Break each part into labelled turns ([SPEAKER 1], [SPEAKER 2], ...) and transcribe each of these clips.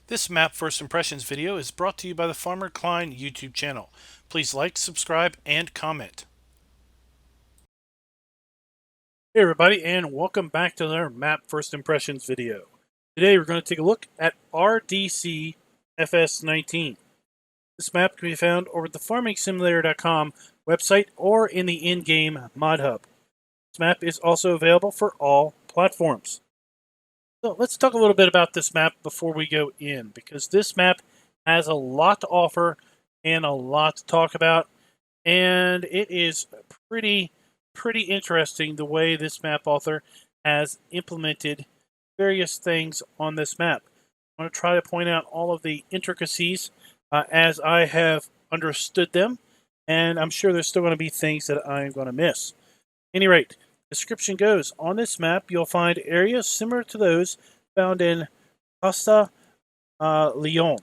[SPEAKER 1] This map first impressions video is brought to you by the Farmer Klein YouTube channel. Please like, subscribe, and comment. Hey everybody, and welcome back to another map first impressions video. Today we're going to take a look at R.D.C. FS19. This map can be found over at the FarmingSimulator.com website or in the in-game mod hub. This map is also available for all platforms. So let's talk a little bit about this map before we go in, because this map has a lot to offer and a lot to talk about, and it is pretty interesting the way this map author has implemented various things on this map. I'm going to try to point out all of the intricacies as I have understood them, and I'm sure there's still going to be things that I'm going to miss. At any rate, description goes, on this map you'll find areas similar to those found in Castilla y León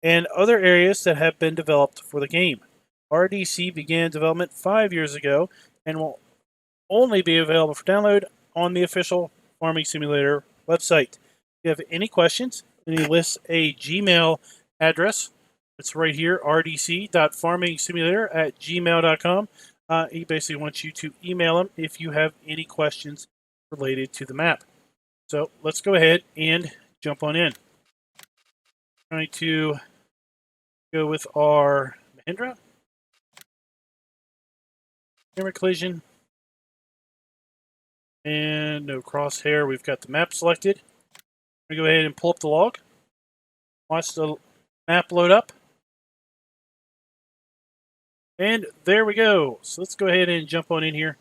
[SPEAKER 1] and other areas that have been developed for the game. R.D.C. began development 5 years ago and will only be available for download on the official Farming Simulator website. If you have any questions, then he lists a Gmail address. It's right here, rdc.farmingsimulator@gmail.com. He basically wants you to email him if you have any questions related to the map. So let's go ahead and jump on in. I'm going to go with our Mahindra. Camera collision. And no crosshair. We've got the map selected. I'm going to go ahead and pull up the log. Watch the map load up. And there we go. So let's go ahead and jump on in here.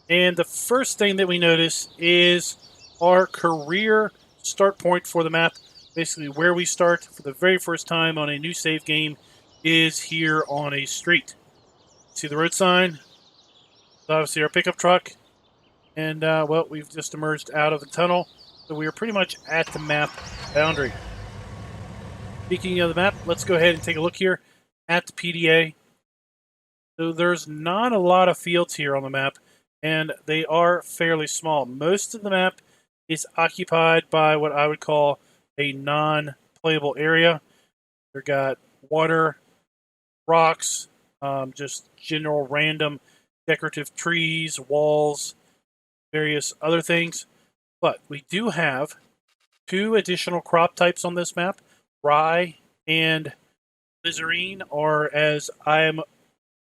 [SPEAKER 1] And the first thing that we notice is our career start point for the map. Basically where we start for the very first time on a new save game is here on a street. See the road sign? Obviously our pickup truck. And, well, we've just emerged out of the tunnel. So we are pretty much at the map boundary. Speaking of the map, let's go ahead and take a look here at the PDA. So there's not a lot of fields here on the map, and they are fairly small. Most of the map is occupied by what I would call a non-playable area. They've got water, rocks, just general random decorative trees, walls, various other things. But we do have 2 additional crop types on this map, rye and lizarine, or as I am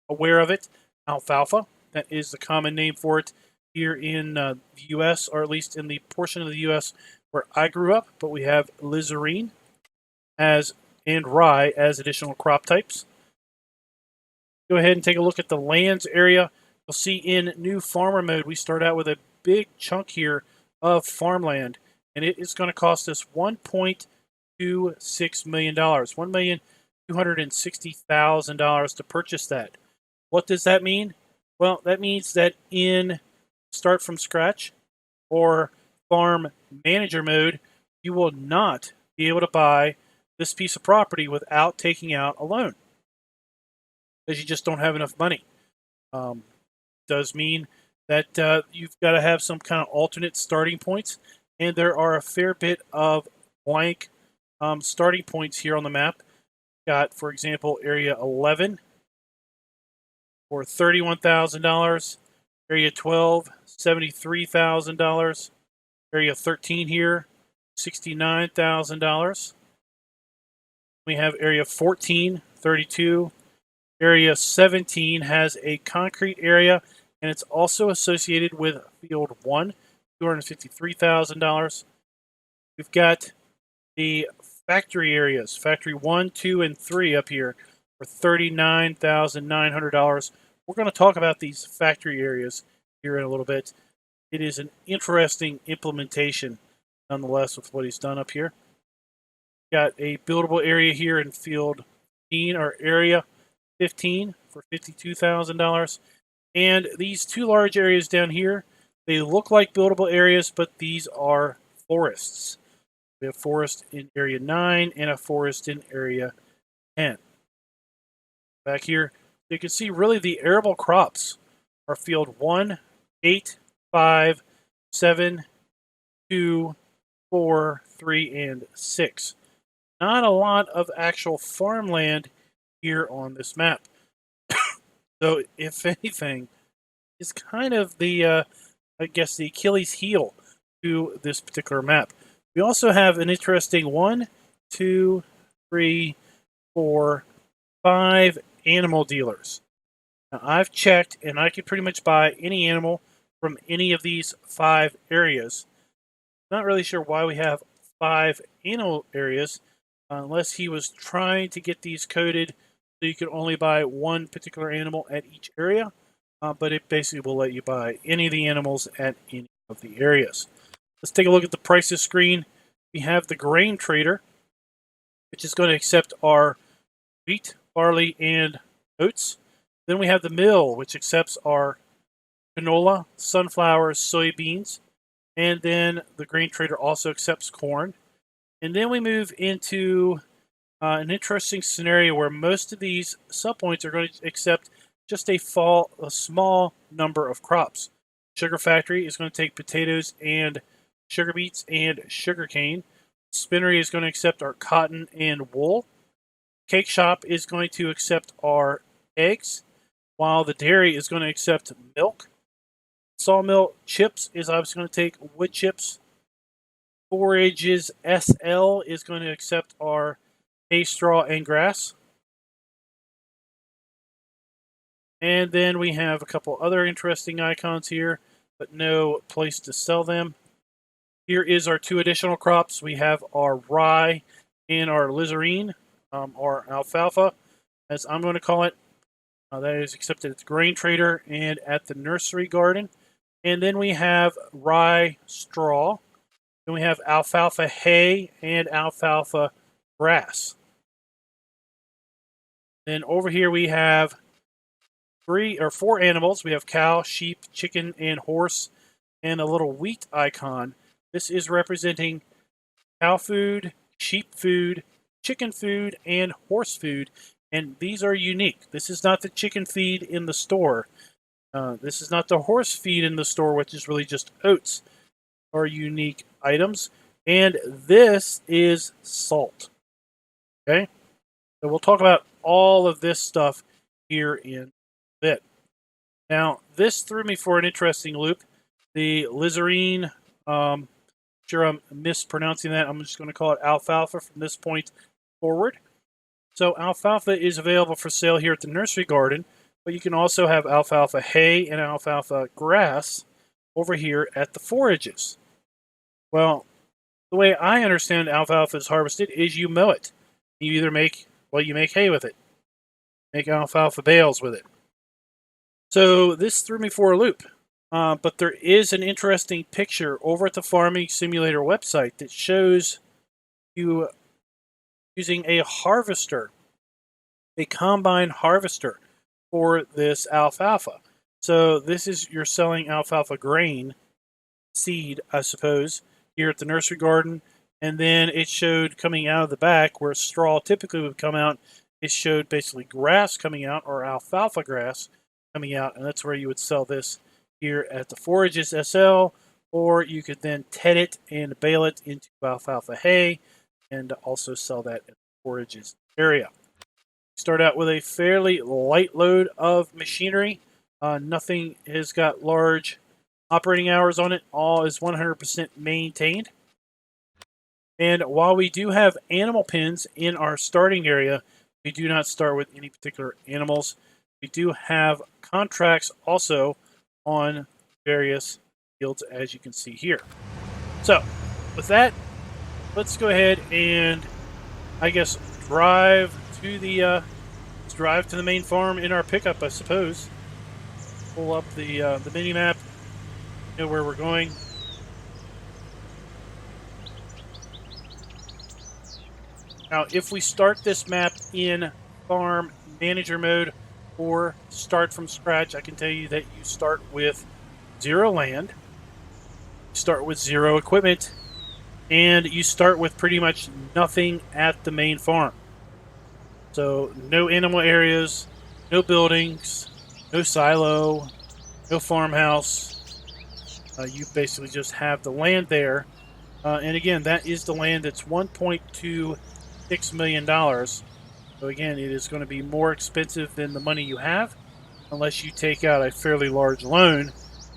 [SPEAKER 1] aware of it, alfalfa. That is the common name for it here in the U.S., or at least in the portion of the U.S. where I grew up. But we have lizarine and rye as additional crop types. Go ahead and take a look at the lands area. You'll see in new farmer mode, we start out with a big chunk here of farmland, and it is going to cost us $1.26 million, $1,260,000 to purchase that. What does that mean? Well, that means that in Start from Scratch or Farm Manager mode, you will not be able to buy this piece of property without taking out a loan, because you just don't have enough money. Does mean that you've got to have some kind of alternate starting points, and there are a fair bit of blank starting points here on the map. Got, for example, Area 11 for $31,000, Area 12, $73,000, Area 13 here, $69,000. We have Area 14, $32,000. Area 17 has a concrete area, and it's also associated with Field 1, $253,000. We've got the factory areas, Factory 1, 2, and 3 up here for $39,900. We're going to talk about these factory areas here in a little bit. It is an interesting implementation, nonetheless, with what he's done up here. Got a buildable area here in Field 15, or Area 15 for $52,000. And these 2 large areas down here, they look like buildable areas, but these are forests. We have forest in Area 9 and a forest in Area 10. Back here, you can see really the arable crops are Field 1, 8, 5, 7, 2, 4, 3, and 6. not a lot of actual farmland here on this map. So, if anything, it's kind of the, I guess, the Achilles heel to this particular map. We also have an interesting 1, 2, 3, 4, 5 animal dealers. Now, I've checked, and I could pretty much buy any animal from any of these 5 areas. Not really sure why we have 5 animal areas, unless he was trying to get these coded so you could only buy one particular animal at each area. But it basically will let you buy any of the animals at any of the areas. Let's take a look at the prices screen. We have the grain trader, which is going to accept our wheat, barley, and oats. Then we have the mill, which accepts our canola, sunflowers, soybeans. And then the grain trader also accepts corn. And then we move into an interesting scenario where most of these subpoints are going to accept just a small number of crops. Sugar factory is going to take potatoes and sugar beets and sugar cane. Spinnery is going to accept our cotton and wool. Cake shop is going to accept our eggs, while the dairy is going to accept milk. Sawmill chips is obviously going to take wood chips. Forages SL is going to accept our hay, straw, and grass. And then we have a couple other interesting icons here, but no place to sell them. Here is our 2 additional crops. We have our rye and our lizarine, or alfalfa, as I'm going to call it. That is accepted at the grain trader and at the nursery garden. And then we have rye straw. Then we have alfalfa hay and alfalfa grass. Then over here we have 3 or 4 animals. We have cow, sheep, chicken, and horse, and a little wheat icon. This is representing cow food, sheep food, chicken food, and horse food. And these are unique. This is not the chicken feed in the store. This is not the horse feed in the store, which is really just oats. Are unique items. And this is salt. Okay? So we'll talk about all of this stuff here in a bit. Now, this threw me for an interesting loop. The lizarine, sure I'm mispronouncing that. I'm just going to call it alfalfa from this point forward. So alfalfa is available for sale here at the nursery garden, but you can also have alfalfa hay and alfalfa grass over here at the forages. Well, the way I understand alfalfa is harvested is you mow it. You either make hay with it. Make alfalfa bales with it. So this threw me for a loop. But there is an interesting picture over at the Farming Simulator website that shows you using a harvester, a combine harvester for this alfalfa. So this is, you're selling alfalfa grain, seed, I suppose, here at the nursery garden. And then it showed coming out of the back where straw typically would come out. It showed basically grass coming out, or alfalfa grass coming out. And that's where you would sell this here at the Forages SL, or you could then ted it and bale it into alfalfa hay and also sell that at the Forages area. Start out with a fairly light load of machinery. Nothing has got large operating hours on it. All is 100% maintained. And while we do have animal pens in our starting area, we do not start with any particular animals. We do have contracts also on various fields, as you can see here. So, with that, let's go ahead and, I guess, drive to the main farm in our pickup, I suppose. Pull up the mini map, know where we're going. Now, if we start this map in farm manager mode or start from scratch, I can tell you that you start with 0 land, you start with 0 equipment, and you start with pretty much nothing at the main farm. So no animal areas, no buildings, no silo, no farmhouse. You basically just have the land there. And again, that is the land that's 1.2 $6 million. So again, it is going to be more expensive than the money you have. Unless you take out a fairly large loan,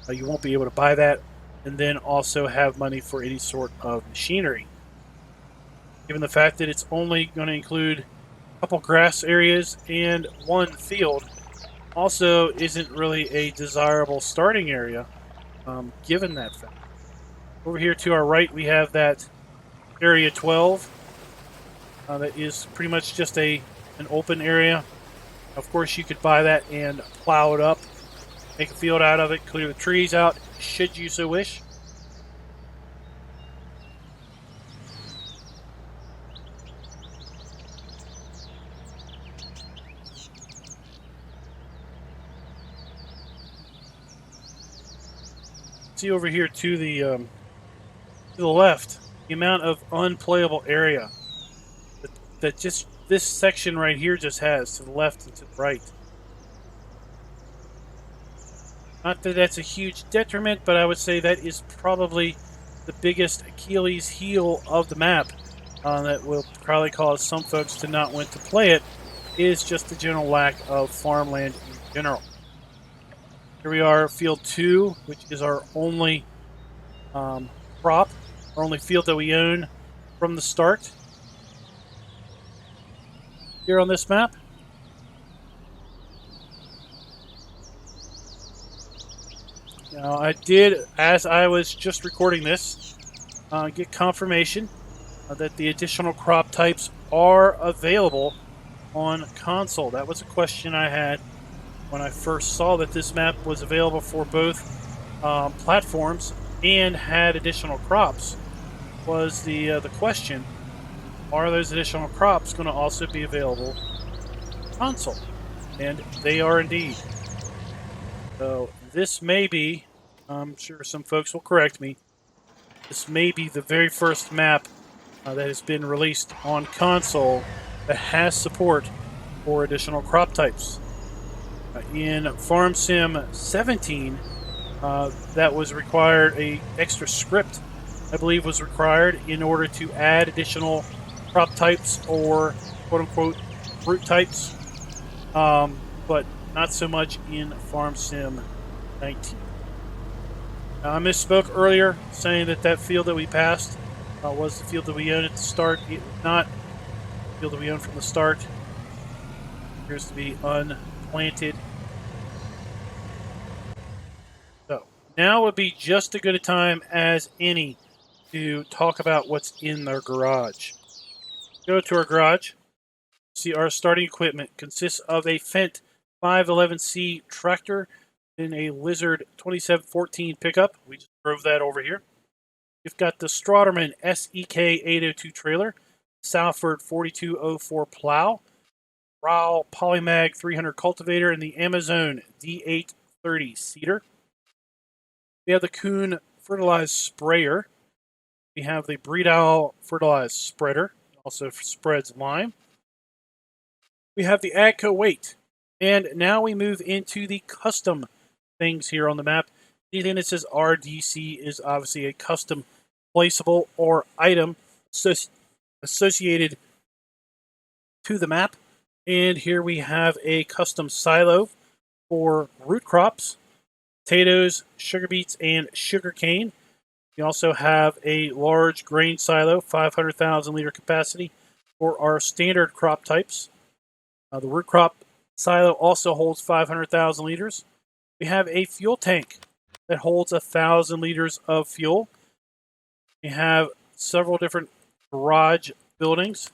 [SPEAKER 1] you won't be able to buy that, and then also have money for any sort of machinery. Given the fact that it's only going to include a couple grass areas and one field, also isn't really a desirable starting area, given that fact. Over here to our right, we have that area 12. That is pretty much just an open area. Of course, you could buy that and plow it up, make a field out of it, clear the trees out, should you so wish. See over here to the left, the amount of unplayable area that just this section right here just has to the left and to the right. Not that that's a huge detriment, but I would say that is probably the biggest Achilles heel of the map that will probably cause some folks to not want to play it, is just the general lack of farmland in general. Here we are, field 2, which is our only crop, our only field that we own from the start. Here on this map. Now, I did, as I was just recording this, get confirmation that the additional crop types are available on console. That was a question I had when I first saw that this map was available for both platforms and had additional crops. Was the question, are those additional crops going to also be available on console? And they are indeed. So this may be, I'm sure some folks will correct me, this may be the very first map that has been released on console that has support for additional crop types. In Farm Sim 17, that was required, a extra script, I believe, was required in order to add additional crop types or quote-unquote fruit types, but not so much in Farm Sim 19. Now, I misspoke earlier, saying that that field that we passed was the field that we owned at the start. It was not the field that we owned from the start. It appears to be unplanted. So, now would be just as good a time as any to talk about what's in their garage. Go to our garage. See, our starting equipment consists of a Fendt 511C tractor and a Lizard 2714 pickup. We just drove that over here. You've got the Strauderman SEK 802 trailer, Salford 4204 plow, Rowell Polymag 300 cultivator, and the Amazon D830 seeder. We have the Kuhn fertilized sprayer. We have the Breedow fertilized spreader, also spreads lime. We have the AGCO weight. And now we move into the custom things here on the map. Anything that says R.D.C. is obviously a custom placeable or item associated to the map. And here we have a custom silo for root crops, potatoes, sugar beets, and sugar cane. We also have a large grain silo, 500,000 liter capacity for our standard crop types. The root crop silo also holds 500,000 liters. We have a fuel tank that holds 1,000 liters of fuel. We have several different garage buildings.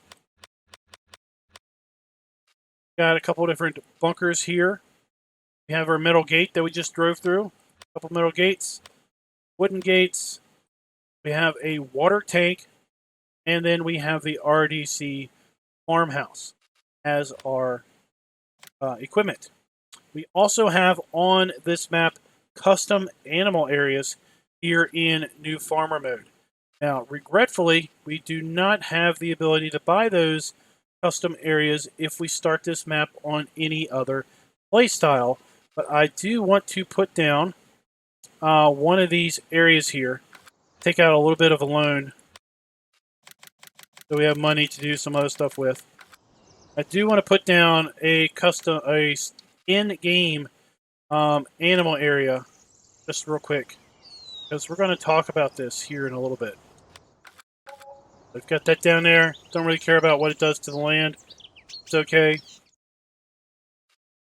[SPEAKER 1] Got a couple different bunkers here. We have our metal gate that we just drove through. A couple metal gates, wooden gates. We have a water tank, and then we have the R.D.C. farmhouse as our equipment. We also have on this map custom animal areas here in New Farmer mode. Now, regretfully, we do not have the ability to buy those custom areas if we start this map on any other playstyle, but I do want to put down one of these areas here, take out a little bit of a loan so we have money to do some other stuff with. I do want to put down a custom, in-game animal area, just real quick, because we're going to talk about this here in a little bit. I've got that down there. Don't really care about what it does to the land. It's okay.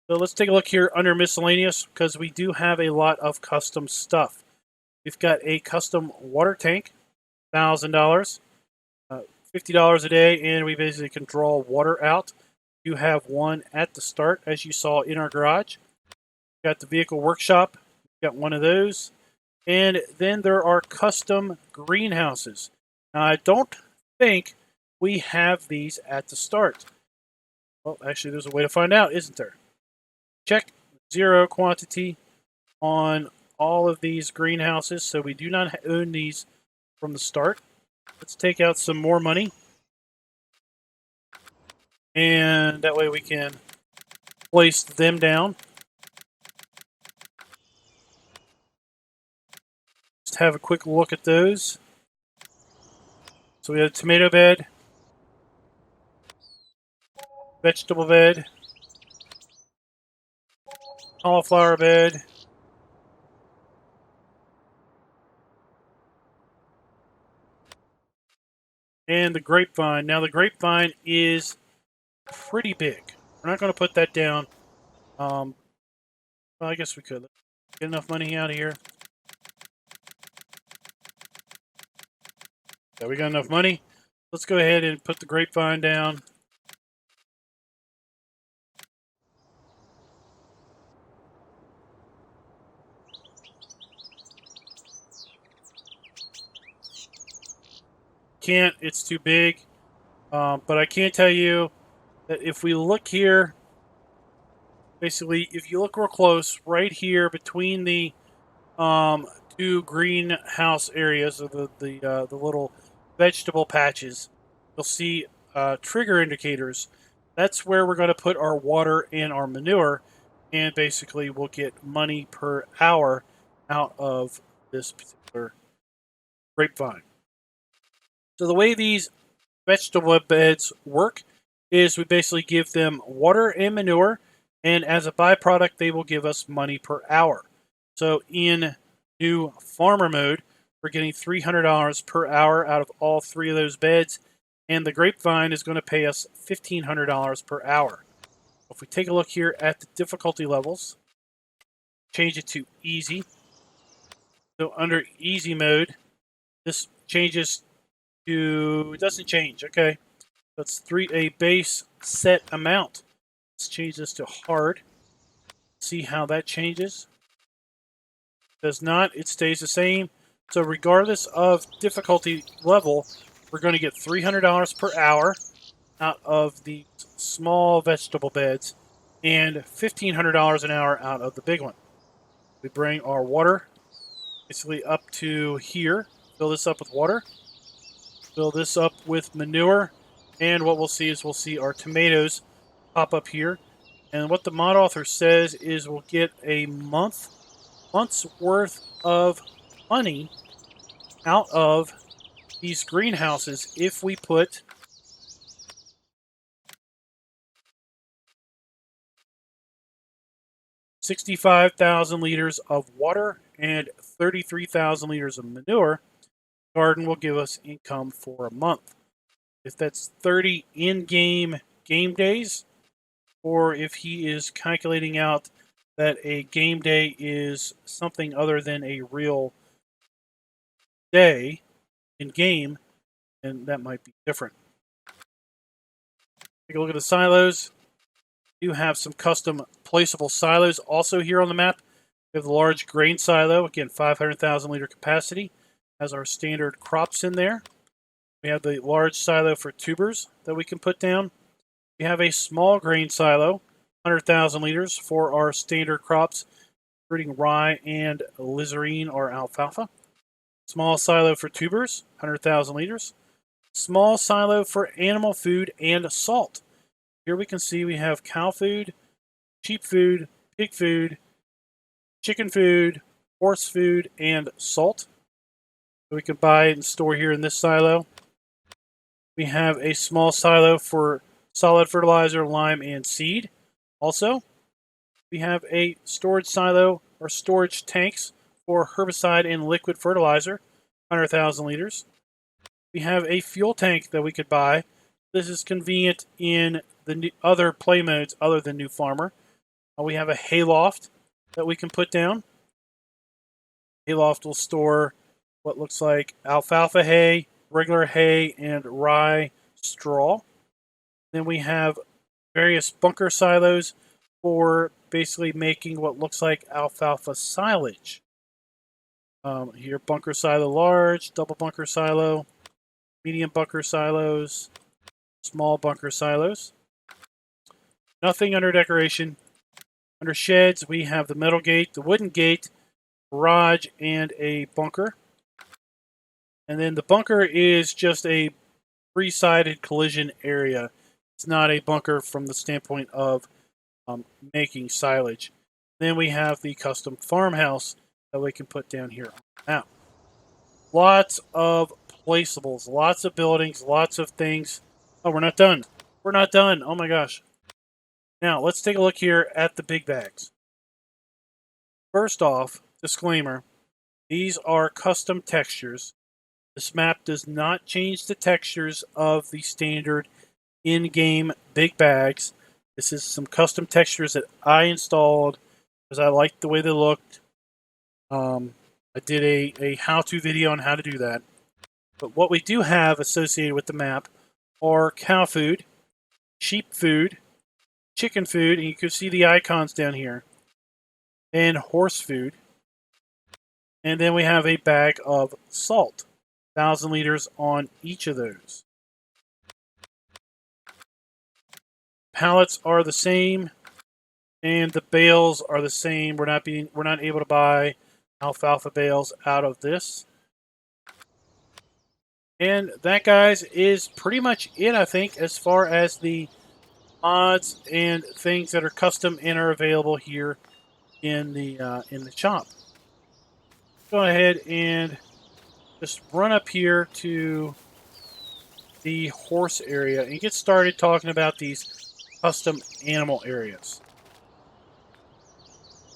[SPEAKER 1] So let's take a look here under miscellaneous, because we do have a lot of custom stuff. We've got a custom water tank, $1,000, $50 a day, and we basically can draw water out. You have one at the start, as you saw in our garage. Got the vehicle workshop. Got one of those. And then there are custom greenhouses. Now, I don't think we have these at the start. Well, actually, there's a way to find out, isn't there? Check 0 quantity on all of these greenhouses, so we do not own these from the start. Let's take out some more money. And that way we can place them down. Just have a quick look at those. So we have a tomato bed, vegetable bed, cauliflower bed, and the grapevine. Now the grapevine is pretty big. We're not going to put that down. Well, I guess we could. Get enough money out of here. Yeah, we got enough money. Let's go ahead and put the grapevine down. Can't, it's too big. But I can tell you that if we look here, basically, if you look real close, right here between the two greenhouse areas, or the little vegetable patches, you'll see trigger indicators. That's where we're going to put our water and our manure, and basically we'll get money per hour out of this particular grapevine. So the way these vegetable beds work is we basically give them water and manure, and as a byproduct, they will give us money per hour. So in new farmer mode, we're getting $300 per hour out of all three of those beds, and the grapevine is going to pay us $1,500 per hour. If we take a look here at the difficulty levels, change it to easy. So under easy mode, this changes to, it doesn't change, okay. That's a base set amount. Let's change this to hard. See how that changes. Does not, it stays the same. So regardless of difficulty level, we're going to get $300 per hour out of the small vegetable beds and $1,500 an hour out of the big one. We bring our water basically up to here. Fill this up with water. Fill this up with manure. And what we'll see is we'll see our tomatoes pop up here. And what the mod author says is we'll get a month's worth of money out of these greenhouses if we put 65,000 liters of water and 33,000 liters of manure. Garden will give us income for a month. If that's 30 in-game game days, or if he is calculating out that a game day is something other than a real day in game, then that might be different. Take a look at the silos. We do have some custom placeable silos also here on the map. We have the large grain silo, again 500,000 liter capacity, has our standard crops in there. We have the large silo for tubers that we can put down. We have a small grain silo, 100,000 liters for our standard crops, including rye and lizarine or alfalfa. Small silo for tubers, 100,000 liters. Small silo for animal food and salt. Here we can see we have cow food, sheep food, pig food, chicken food, horse food, and salt. So we can buy and store here in this silo. We have a small silo for solid fertilizer, lime, and seed. Also, we have a storage silo or storage tanks for herbicide and liquid fertilizer, 100,000 liters. We have a fuel tank that we could buy. This is convenient in the other play modes other than New Farmer. We have a hayloft that we can put down. Hayloft will store what looks like alfalfa hay, regular hay, and rye straw. Then we have various bunker silos for basically making what looks like alfalfa silage. Here, bunker silo large, double bunker silo, medium bunker silos, small bunker silos. Nothing under decoration. Under sheds, we have the metal gate, the wooden gate, garage, and a bunker. And then the bunker is just a three-sided collision area. It's not a bunker from the standpoint of making silage. Then we have the custom farmhouse that we can put down here. Now, lots of placeables, lots of buildings, lots of things. Oh, we're not done. We're not done. Oh my gosh. Now, let's take a look here at the big bags. First off, disclaimer, these are custom textures. This map does not change the textures of the standard in-game big bags. This is some custom textures that I installed because I liked the way they looked. I did a how-to video on how to do that. But what we do have associated with the map are cow food, sheep food, chicken food, and you can see the icons down here, and horse food. And then we have a bag of salt, 1,000 liters on each of those. Pallets are the same, and the bales are the same. We're not able to buy alfalfa bales out of this. And that, guys, is pretty much it, I think, as far as the mods and things that are custom and are available here in the shop. Go ahead and just run up here to the horse area and get started talking about these custom animal areas.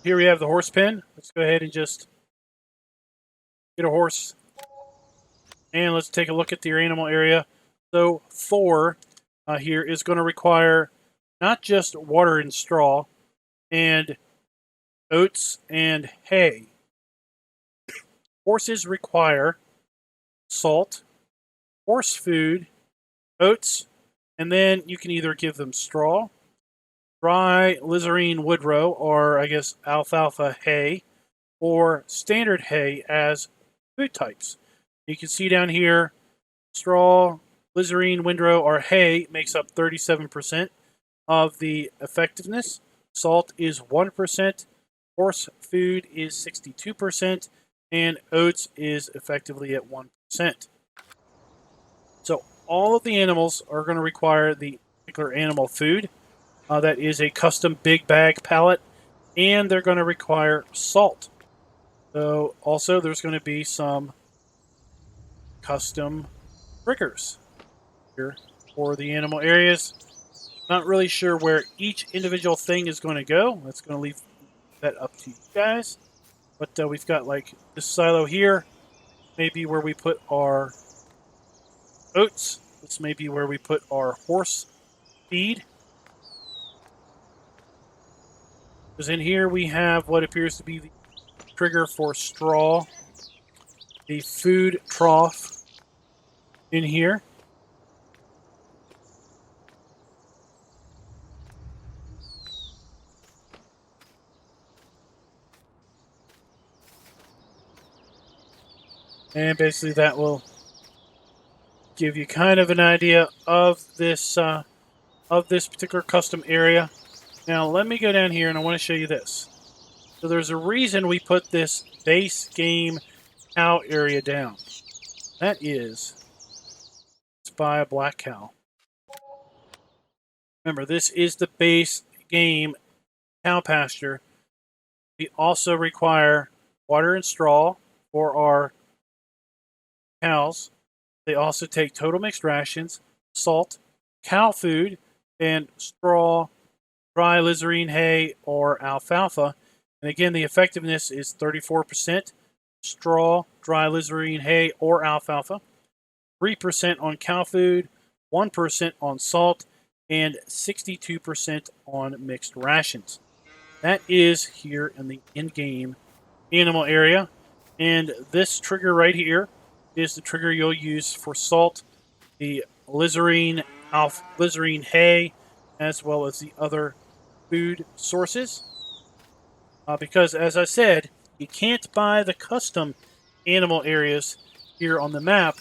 [SPEAKER 1] Here we have the horse pen. Let's go ahead and just get a horse. And let's take a look at your animal area. So 4 here is going to require not just water and straw and oats and hay. Horses require salt, horse food, oats, and then you can either give them straw, dry lizarine woodrow, or I guess alfalfa hay, or standard hay as food types. You can see down here, straw, lizarine, windrow, or hay makes up 37% of the effectiveness. Salt is 1%, horse food is 62%, and oats is effectively at 1%. So all of the animals are going to require the particular animal food. That is a custom big bag pallet, and they're going to require salt. So also there's going to be some custom triggers here for the animal areas. Not really sure where each individual thing is going to go. That's going to leave that up to you guys. But we've got like this silo here, maybe where we put our oats. This may be where we put our horse feed. Because in here we have what appears to be the trigger for straw, the food trough in here. And basically that will give you kind of an idea of this particular custom area. Now let me go down here and I want to show you this. So there's a reason we put this base game cow area down. That is, let's buy a black cow. Remember, this is the base game cow pasture. We also require water and straw for our cows. They also take total mixed rations, salt, cow food, and straw, dry lizarine hay, or alfalfa. And again, the effectiveness is 34%, straw, dry lizarine hay, or alfalfa, 3% on cow food, 1% on salt, and 62% on mixed rations. That is here in the in-game animal area. And this trigger right here is the trigger you'll use for salt, the lizarine hay, as well as the other food sources. Because, as I said, you can't buy the custom animal areas here on the map.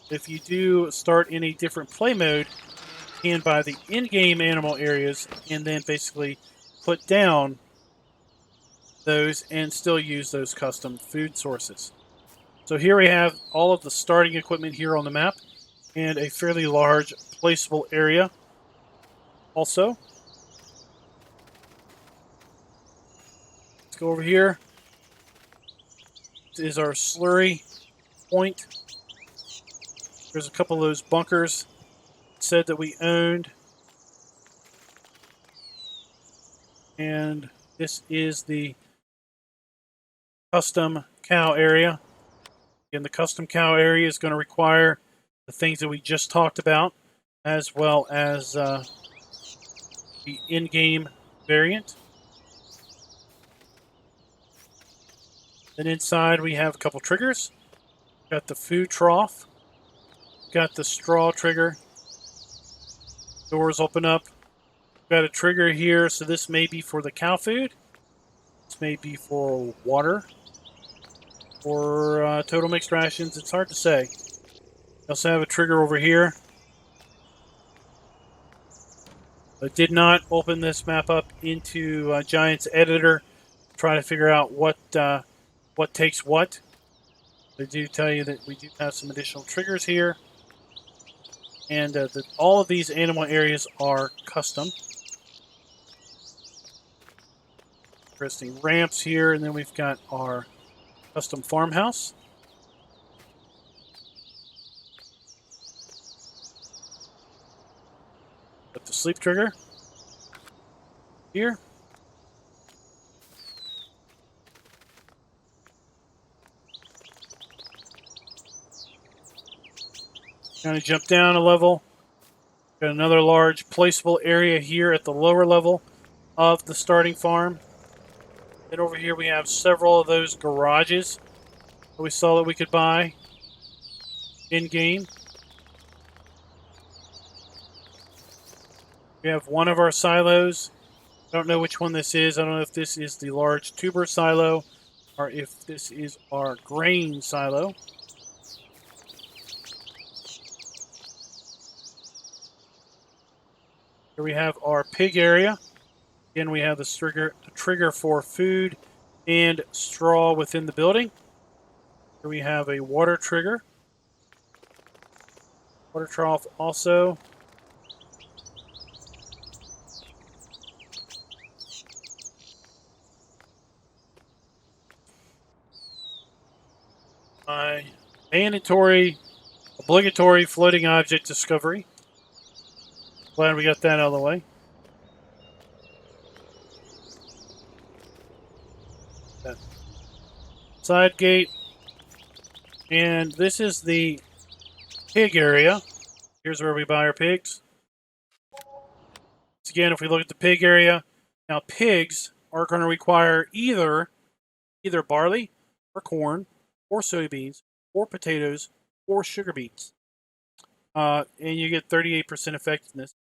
[SPEAKER 1] If you do start in a different play mode, you can buy the in-game animal areas and then basically put down those and still use those custom food sources. So here we have all of the starting equipment here on the map and a fairly large placeable area also. Let's go over here. This is our slurry point. There's a couple of those bunkers said that we owned. And this is the custom cow area. Again, the custom cow area is going to require the things that we just talked about, as well as the in-game variant. Then inside we have a couple triggers. Got the food trough. Got the straw trigger. Doors open up. Got a trigger here, so this may be for the cow food. This may be for water or total mixed rations. It's hard to say. We also have a trigger over here. I did not open this map up into Giant's editor to try to figure out what takes what. They do tell you that we do have some additional triggers here. And all of these animal areas are custom. Interesting ramps here, and then we've got our custom farmhouse. Got the sleep trigger here. Kind of jump down a level. Got another large placeable area here at the lower level of the starting farm. Then over here we have several of those garages that we saw that we could buy in-game. We have one of our silos. I don't know which one this is. I don't know if this is the large tuber silo or if this is our grain silo. Here we have our pig area. Again, we have the trigger for food and straw within the building. Here we have a water trigger. Water trough also. My mandatory, obligatory floating object discovery. Glad we got that out of the way. That side gate. And this is the pig area. Here's where we buy our pigs. So again, if we look at the pig area, now pigs are going to require either barley or corn or soybeans or potatoes or sugar beets. And you get 38% effectiveness.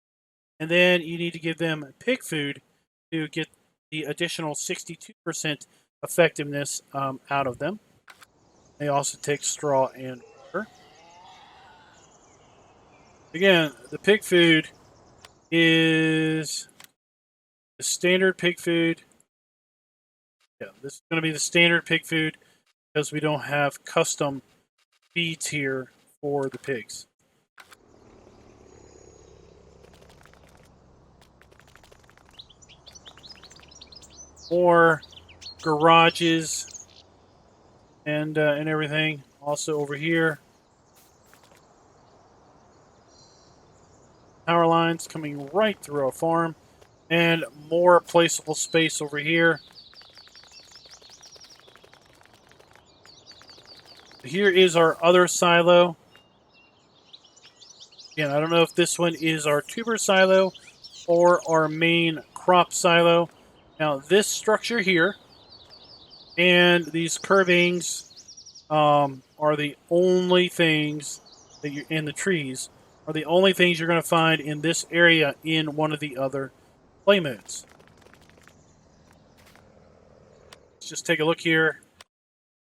[SPEAKER 1] And then you need to give them pig food to get the additional 62% effectiveness out of them. They also take straw and water. Again, the pig food is the standard pig food. Yeah, this is going to be the standard pig food because we don't have custom feeds here for the pigs. More garages and everything. Also over here. lines coming right through our farm, and more placeable space over here. Here is our other silo. Again, I don't know if this one is our tuber silo or our main crop silo. Now, this structure here and these curvings are the only things that you're in the trees are the only things you're going to find in this area in one of the other play modes. Let's just take a look here.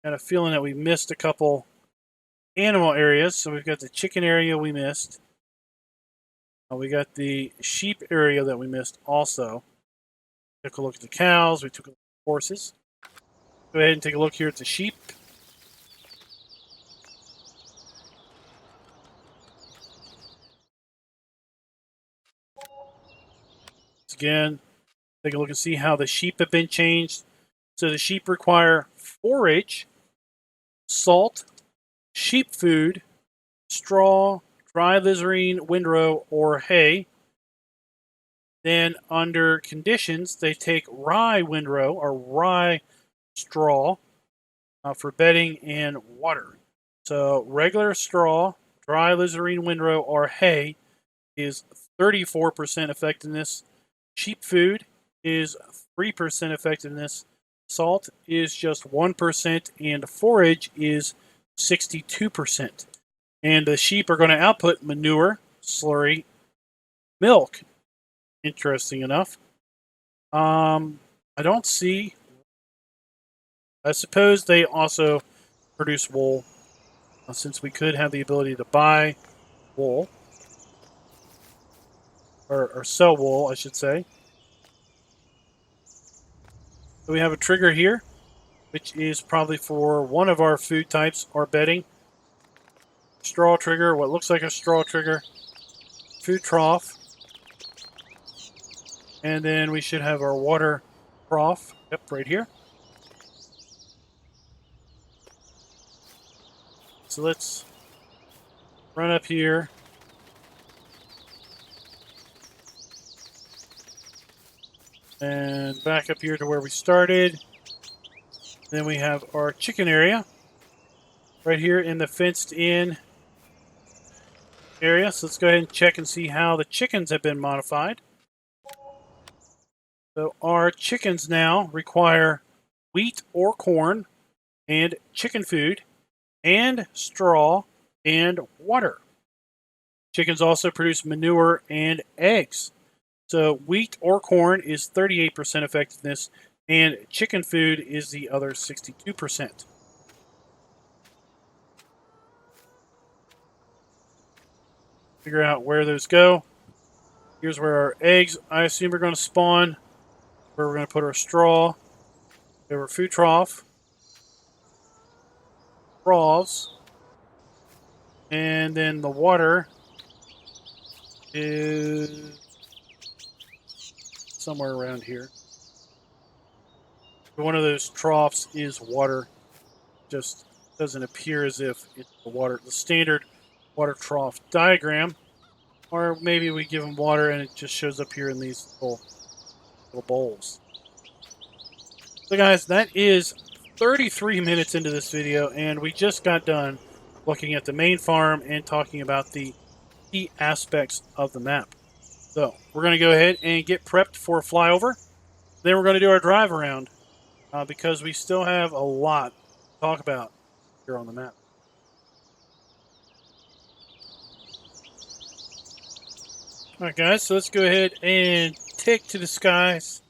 [SPEAKER 1] Got a feeling that we missed a couple animal areas. So we've got the chicken area we missed. We got the sheep area that we missed also. Took a look at the cows. We took a look at the horses. Go ahead and take a look here at the sheep. Again, take a look and see how the sheep have been changed. So the sheep require forage, salt, sheep food, straw, dry lizarine, windrow, or hay. Then under conditions, they take rye windrow or rye straw for bedding and water. So regular straw, dry lizarine, windrow, or hay is 34% effectiveness. Sheep food is 3% effectiveness. Salt is just 1%, and forage is 62%. And the sheep are going to output manure, slurry, milk. Interesting enough. I don't see. I suppose they also produce wool, since we could have the ability to buy wool. Or sell wool, I should say. So we have a trigger here, which is probably for one of our food types, our bedding. Straw trigger, what looks like a straw trigger. Food trough. And then we should have our water trough. Yep, right here. So let's run up here. And back up here to where we started. Then we have our chicken area. Right here in the fenced in area. So let's go ahead and check and see how the chickens have been modified. So our chickens now require wheat or corn and chicken food and straw and water. Chickens also produce manure and eggs. So wheat or corn is 38% effectiveness, and chicken food is the other 62%. Figure out where those go. Here's where our eggs, I assume, are going to spawn. Where we're going to put our straw. We have our food trough. Troughs. And then the water is somewhere around here. One of those troughs is water. Just doesn't appear as if it's the water, the standard water trough diagram. Or maybe we give them water and it just shows up here in these little bowls. So guys, that is 33 minutes into this video, and we just got done looking at the main farm and talking about the key aspects of the map. So we're going to go ahead and get prepped for a flyover. Then we're going to do our drive around because we still have a lot to talk about here on the map. All right, guys, so let's go ahead and take to the skies.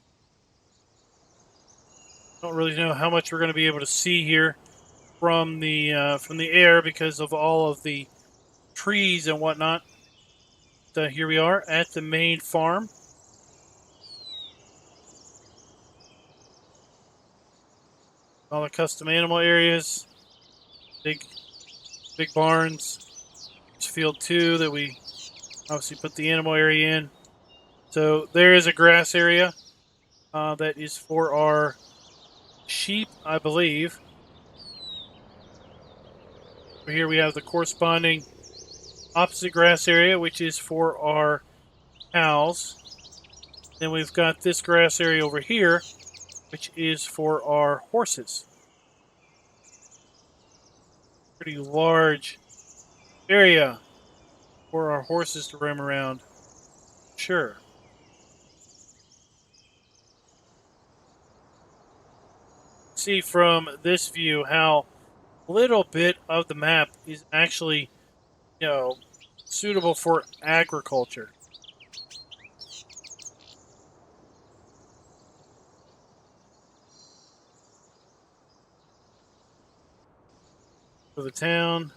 [SPEAKER 1] Don't really know how much we're going to be able to see here from the air because of all of the trees and whatnot. So here we are at the main farm. All the custom animal areas, big barns. It's field 2 that we obviously put the animal area in. So there is a grass area that is for our sheep, I believe. Here we have the corresponding opposite grass area, which is for our cows. Then we've got this grass area over here, which is for our horses. Pretty large area for our horses to roam around. Sure. See from this view how little bit of the map is actually, suitable for agriculture. For the town,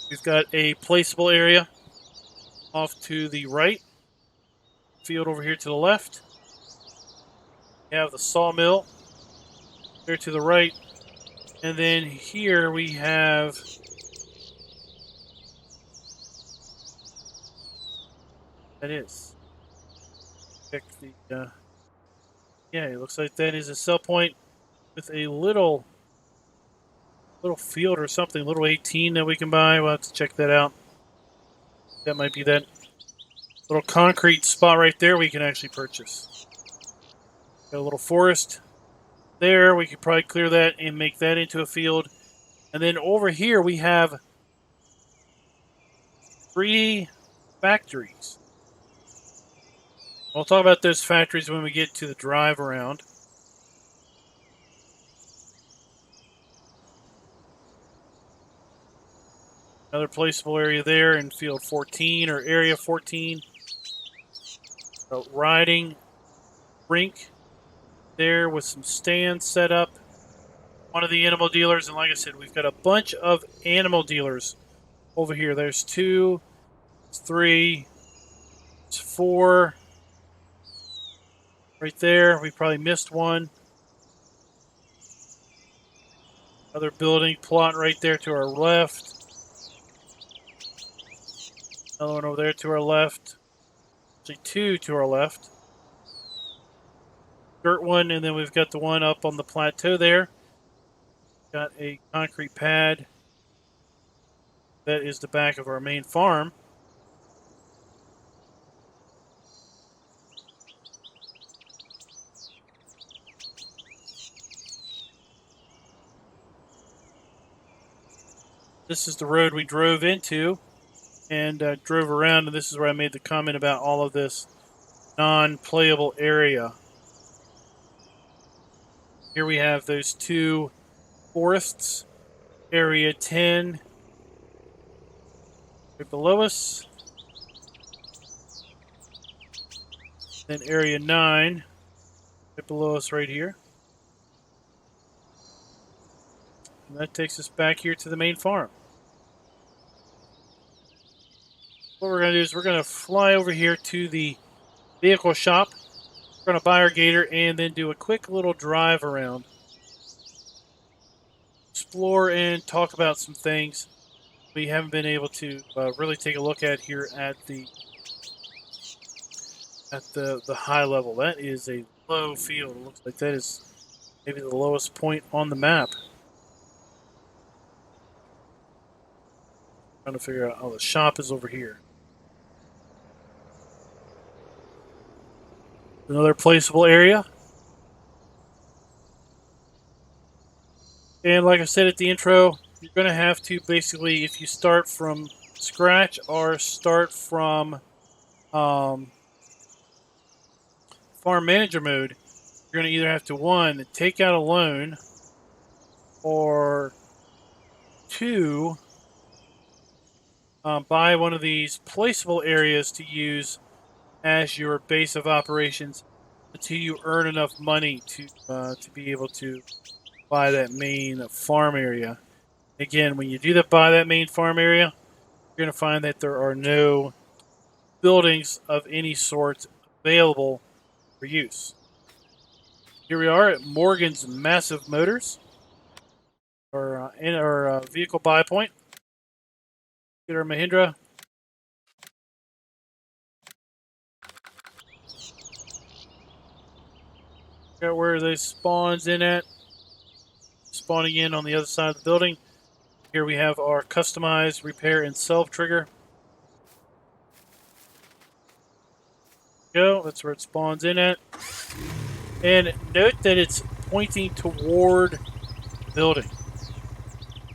[SPEAKER 1] we've got a placeable area off to the right, field over here to the left. We have the sawmill there to the right, and then here we have that is. Check the yeah, it looks like that is a sell point with a little field or something, little 18 that we can buy. We'll have to check that out. That might be that little concrete spot right there we can actually purchase. Got a little forest there. We could probably clear that and make that into a field. And then over here we have 3 factories. We'll talk about those factories when we get to the drive around. Another placeable area there in field 14 or area 14. A riding rink there with some stands set up. One of the animal dealers, and like I said, we've got a bunch of animal dealers over here. There's 2, 3, 4 right there. We probably missed one. Another building plot right there to our left. Another one over there to our left. Actually 2 to our left. Dirt one, and then we've got the one up on the plateau there. Got a concrete pad. That is the back of our main farm. This is the road we drove into and drove around, and this is where I made the comment about all of this non-playable area. Here we have those 2 forests, area 10 right below us, then area 9 right below us right here. And that takes us back here to the main farm. What we're going to do is we're going to fly over here to the vehicle shop. We're going to buy our gator and then do a quick little drive around. Explore and talk about some things we haven't been able to really take a look at here at the high level. That is a low field. It looks like that is maybe the lowest point on the map. Trying to figure out, oh, the shop is over here. Another placeable area. And like I said at the intro, you're going to have to basically, if you start from scratch or start from farm manager mode, you're going to either have to, 1, take out a loan, or 2, buy one of these placeable areas to use as your base of operations until you earn enough money to be able to buy that main farm area. Again, when you do buy that main farm area, you're going to find that there are no buildings of any sort available for use. Here we are at Morgan's Massive Motors, in our vehicle buy point. Get our Mahindra. Got where they spawns in at. Spawning in on the other side of the building. Here we have our customized repair and sell trigger. Go. That's where it spawns in at. And note that it's pointing toward the building.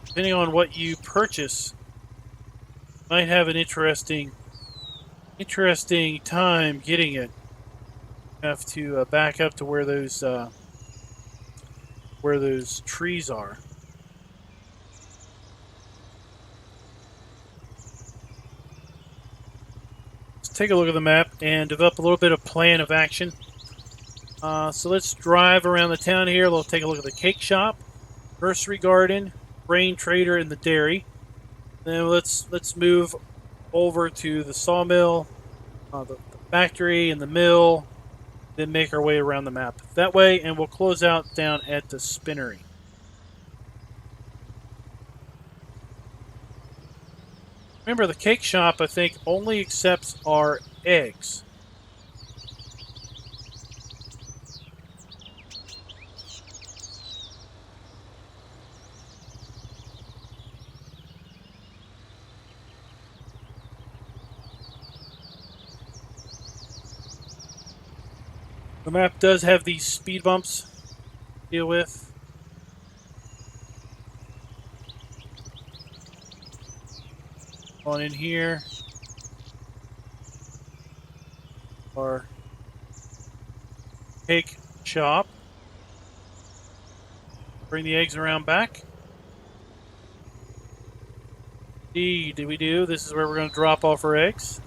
[SPEAKER 1] Depending on what you purchase, might have an interesting time getting it. You have to back up to where those trees are. Let's take a look at the map and develop a little bit of plan of action. So let's drive around the town here. We'll take a look at the cake shop, nursery garden, grain trader, and the dairy. Then let's move over to the sawmill, the factory, and the mill. Then make our way around the map that way, and we'll close out down at the spinnery. Remember, the cake shop, I think, only accepts our eggs. The map does have these speed bumps to deal with. On in here. Our cake shop. Bring the eggs around back. Did we do? This is where we're going to drop off our eggs.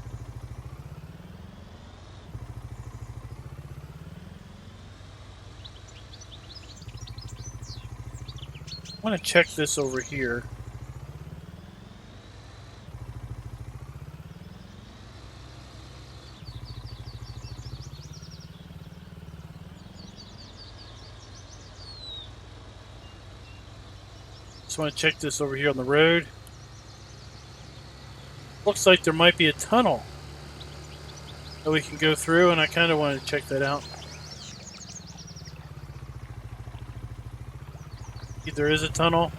[SPEAKER 1] I want to check this over here. Just want to check this over here on the road. Looks like there might be a tunnel that we can go through, and I kind of want to check that out. There is a tunnel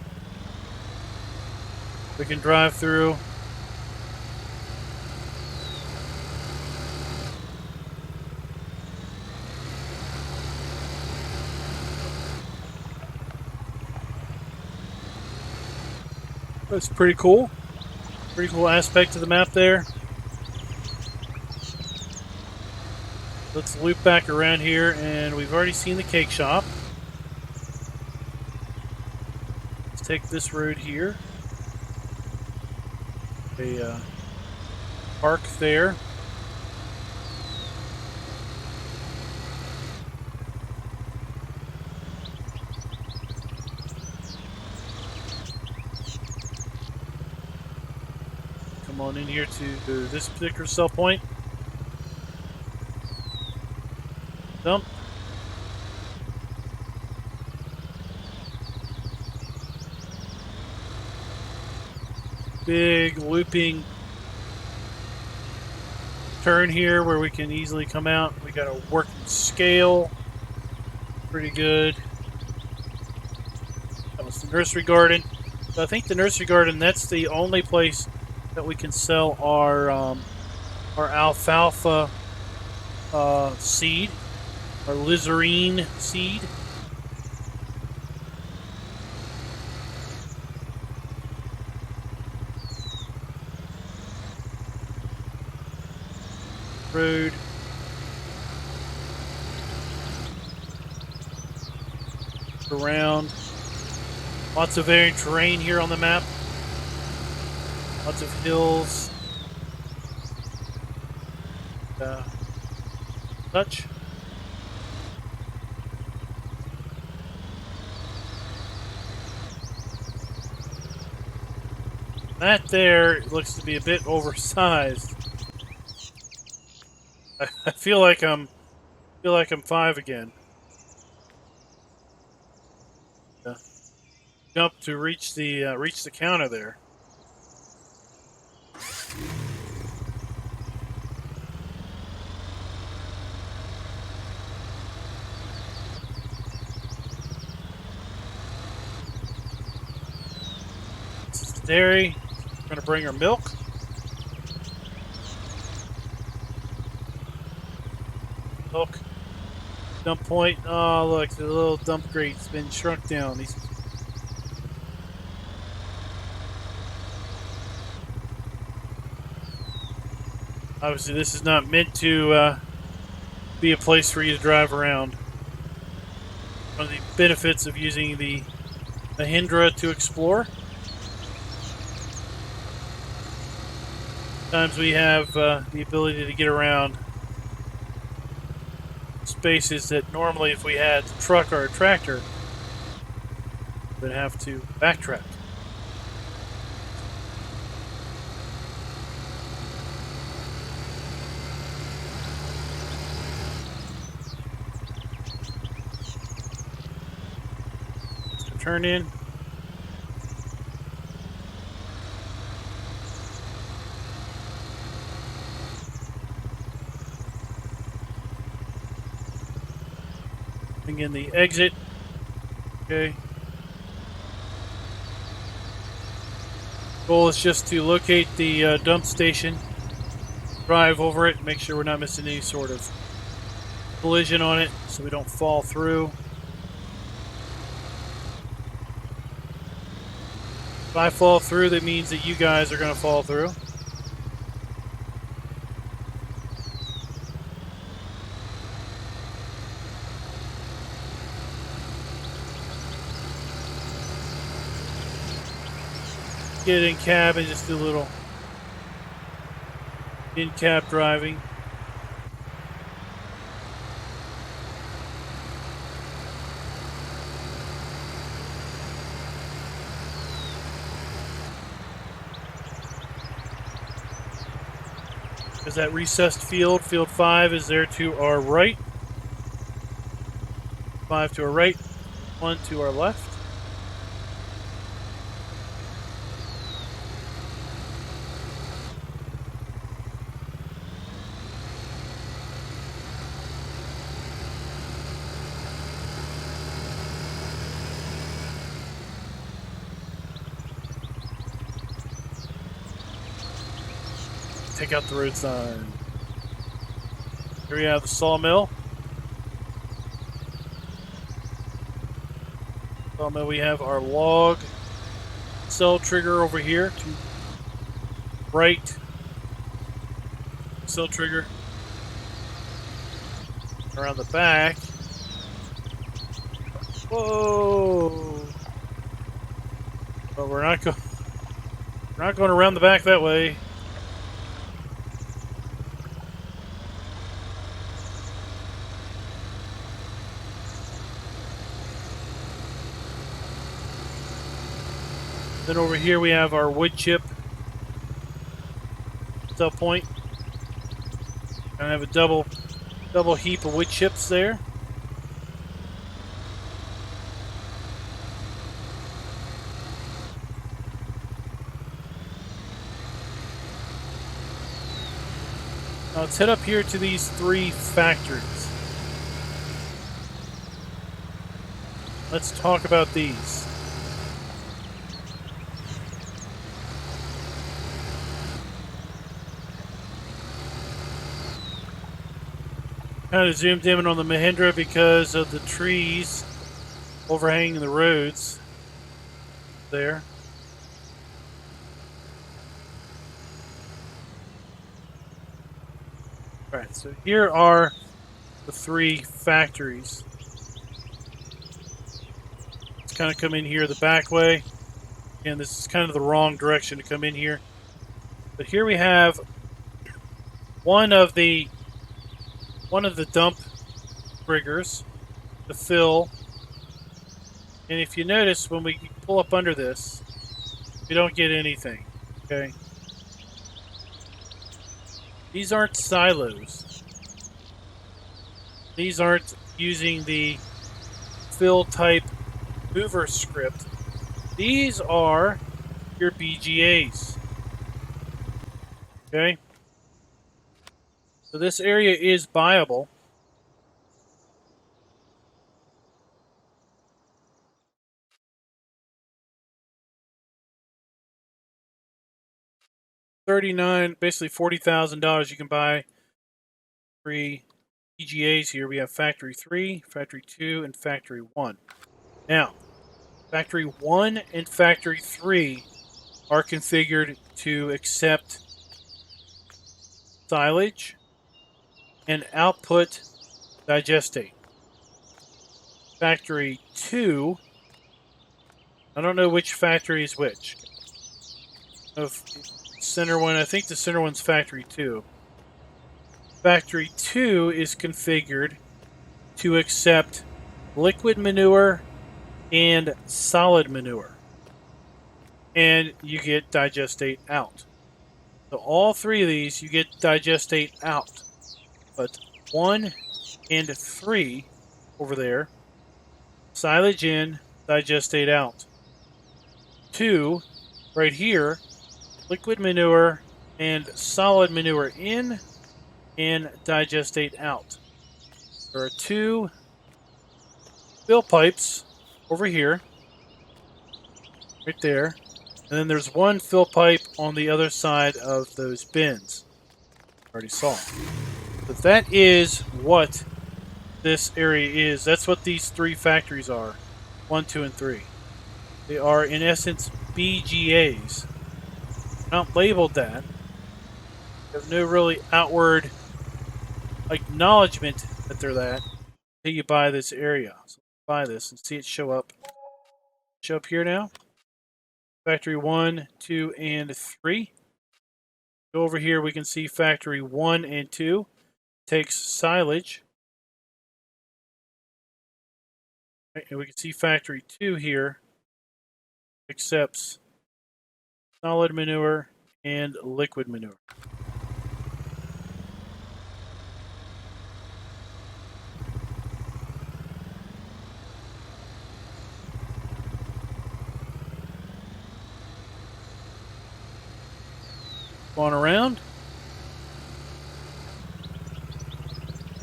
[SPEAKER 1] we can drive through. That's pretty cool. Pretty cool aspect to the map there. Let's loop back around here, and we've already seen the cake shop. Let's take this road here. A park there. Come on in here to this particular sell point. Dump. Big looping turn here where we can easily come out. We got a working scale. Pretty good. That was the nursery garden. So I think the nursery garden, that's the only place that we can sell our alfalfa seed, our lizarine seed. Road. Around. Lots of varying terrain here on the map. Lots of hills. Such. That there looks to be a bit oversized. I feel like I'm 5 again. Jump to reach the counter there. This is the dairy. We're going to bring her milk. Hook. Dump point. Oh, look, the little dump grate's been shrunk down. These. Obviously, this is not meant to be a place for you to drive around. One of the benefits of using the Mahindra to explore. Sometimes we have the ability to get around spaces that normally, if we had a truck or a tractor, would have to backtrack. So turn in. Bring in the exit. Okay. Goal is just to locate the dump station, drive over it, make sure we're not missing any sort of collision on it so we don't fall through. If I fall through, that means that you guys are going to fall through. Get in cab and just do a little in-cab driving. Is that recessed field? Field 5 is there to our right. 5 to our right. 1 to our left. Take out the road sign. Here we have the sawmill. Sawmill, we have our log cell trigger over here to right. Cell trigger around the back. Whoa! But we're not going around the back that way. Then over here we have our wood chip cell point. I have a double heap of wood chips there. Now let's head up here to these 3 factories. Let's talk about these. Kind of zoomed in on the Mahindra because of the trees overhanging the roads there. Alright, so here are the 3 factories. Let's kind of come in here the back way. And this is kind of the wrong direction to come in here. But here we have one of the dump riggers to fill. And if you notice, when we pull up under this, we don't get anything. Okay. These aren't silos. These aren't using the fill type mover script. These are your BGAs. Okay. So this area is buyable. $39, basically $40,000 you can buy free EGAs here. We have Factory 3, Factory 2, and Factory 1. Now, Factory 1 and Factory 3 are configured to accept silage and output digestate. Factory 2, I don't know which factory is which. Of center one, I think the center one's Factory 2. Factory 2 is configured to accept liquid manure and solid manure. And you get digestate out. So all three of these, you get digestate out. But 1 and 3 over there, silage in, digestate out. 2, right here, liquid manure and solid manure in and digestate out. There are 2 fill pipes over here, right there. And then there's 1 fill pipe on the other side of those bins. Already saw. But that is what this area is. That's what these 3 factories are. 1, 2, and 3. They are, in essence, BGAs. Not labeled that. They have no really outward acknowledgement that they're that until you buy this area. So buy this and see it show up. Show up here now. Factory 1, 2, and 3. Go over here, we can see Factory 1 and 2 takes silage. Right, and we can see Factory 2 here accepts solid manure and liquid manure. On around.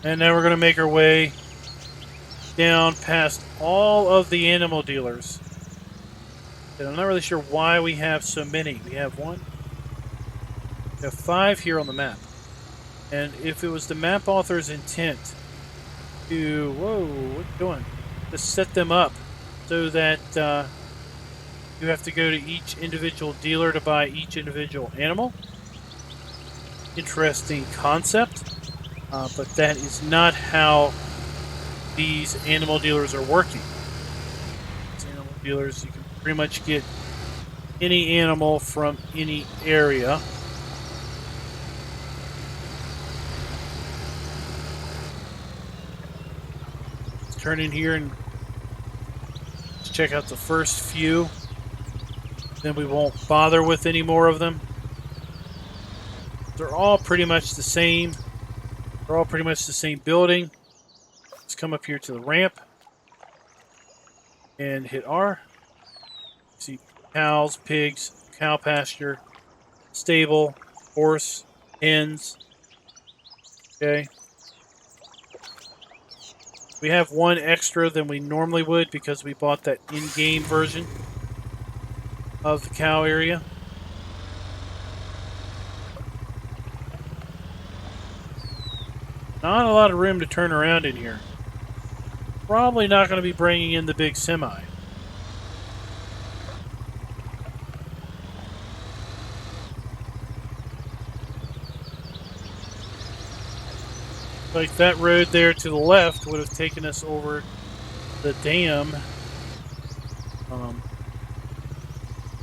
[SPEAKER 1] And now we're going to make our way down past all of the animal dealers. And I'm not really sure why we have so many. We have 1. We have 5 here on the map. And if it was the map author's intent to, whoa, what are you doing? To set them up so that you have to go to each individual dealer to buy each individual animal. Interesting concept, but that is not how these animal dealers are working. These animal dealers, you can pretty much get any animal from any area. Let's turn in here and let's check out the first few. Then we won't bother with any more of them. They're all pretty much the same. They're all pretty much the same building. Let's come up here to the ramp and hit R. See cows, pigs, cow pasture, stable, horse, hens. Okay. We have 1 extra than we normally would because we bought that in-game version of the cow area. Not a lot of room to turn around in here. Probably not going to be bringing in the big semi. Like that road there to the left would have taken us over the dam,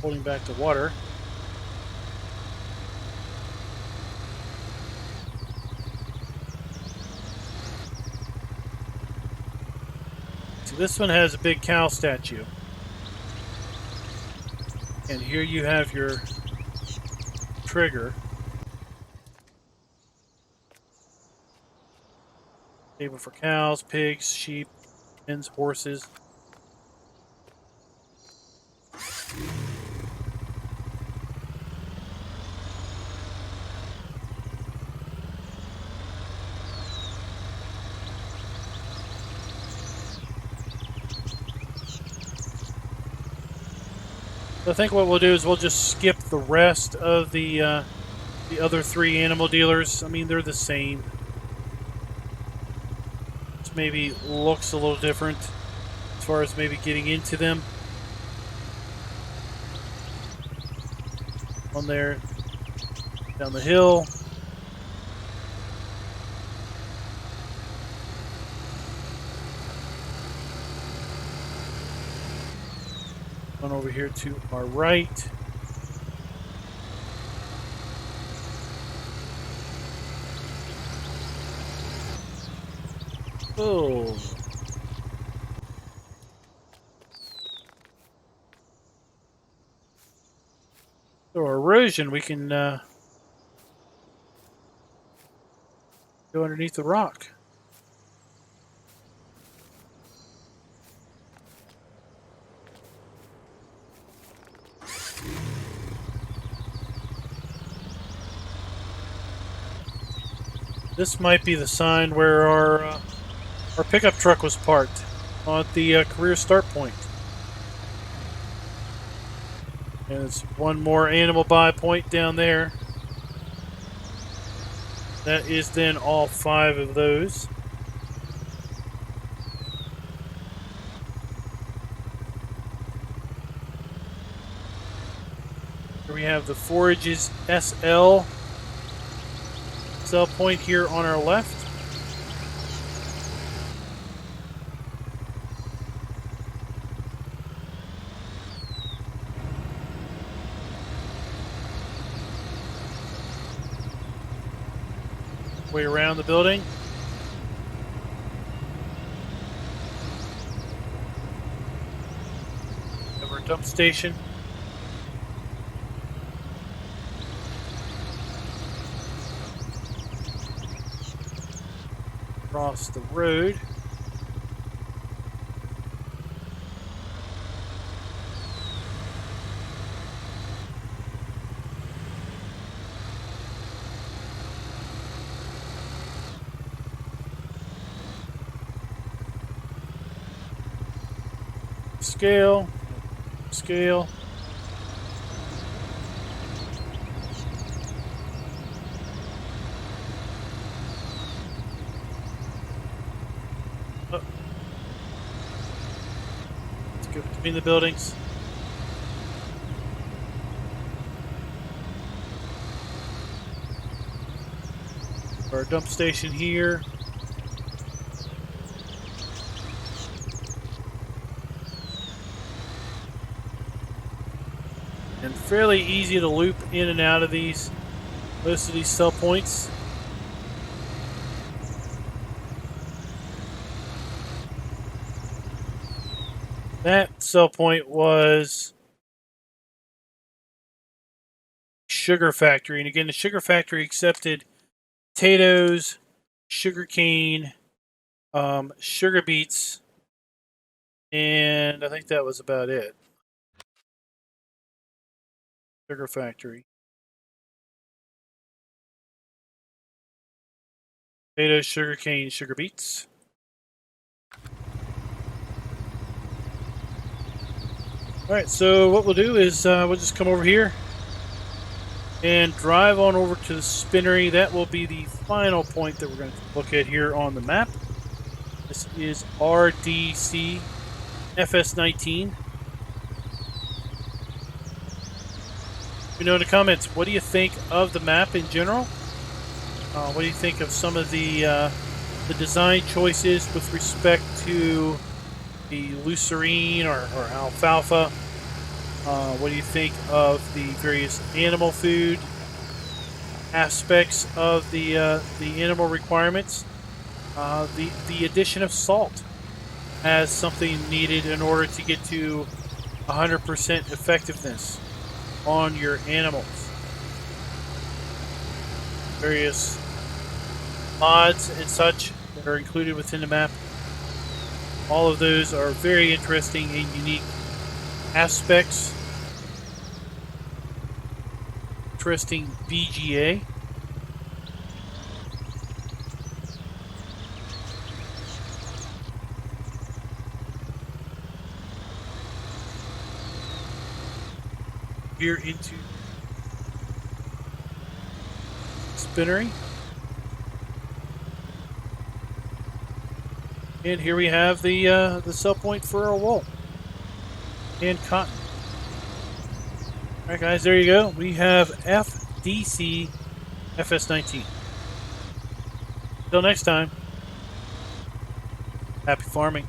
[SPEAKER 1] holding back the water. This one has a big cow statue. And here you have your trigger. Stable for cows, pigs, sheep, hens, horses. I think what we'll do is we'll just skip the rest of the other 3 animal dealers. I mean, they're the same. this maybe looks a little different as far as maybe getting into them. On there, down the hill. One over here to our right. Oh. So erosion, we can go underneath the rock. This might be the sign where our pickup truck was parked on the career start point. And it's one more animal buy point down there. That is then all 5 of those. Here we have the Forages SL sell point here on our left. Way around the building. Have our dump station. Across the road. Scale. Scale. Let's go between the buildings. Our dump station here. And fairly easy to loop in and out of these, most of these sell points. That sell point was sugar factory, and again, the sugar factory accepted potatoes, sugar cane, sugar beets, and I think that was about it. Sugar factory. Potatoes, sugar cane, sugar beets. Alright, so what we'll do is we'll just come over here and drive on over to the spinnery. That will be the final point that we're going to look at here on the map. This is R.D.C. FS19. Let me know in the comments, what do you think of the map in general? What do you think of some of the design choices with respect to the lucerne or alfalfa? What do you think of the various animal food aspects of the animal requirements? The addition of salt as something needed in order to get to 100% effectiveness on your animals. Various mods and such that are included within the map. All of those are very interesting and unique aspects. Interesting VGA. Here into spinnery. And here we have the sell point for our wool and cotton. All right, guys, there you go. We have FDC FS19. Until next time, happy farming.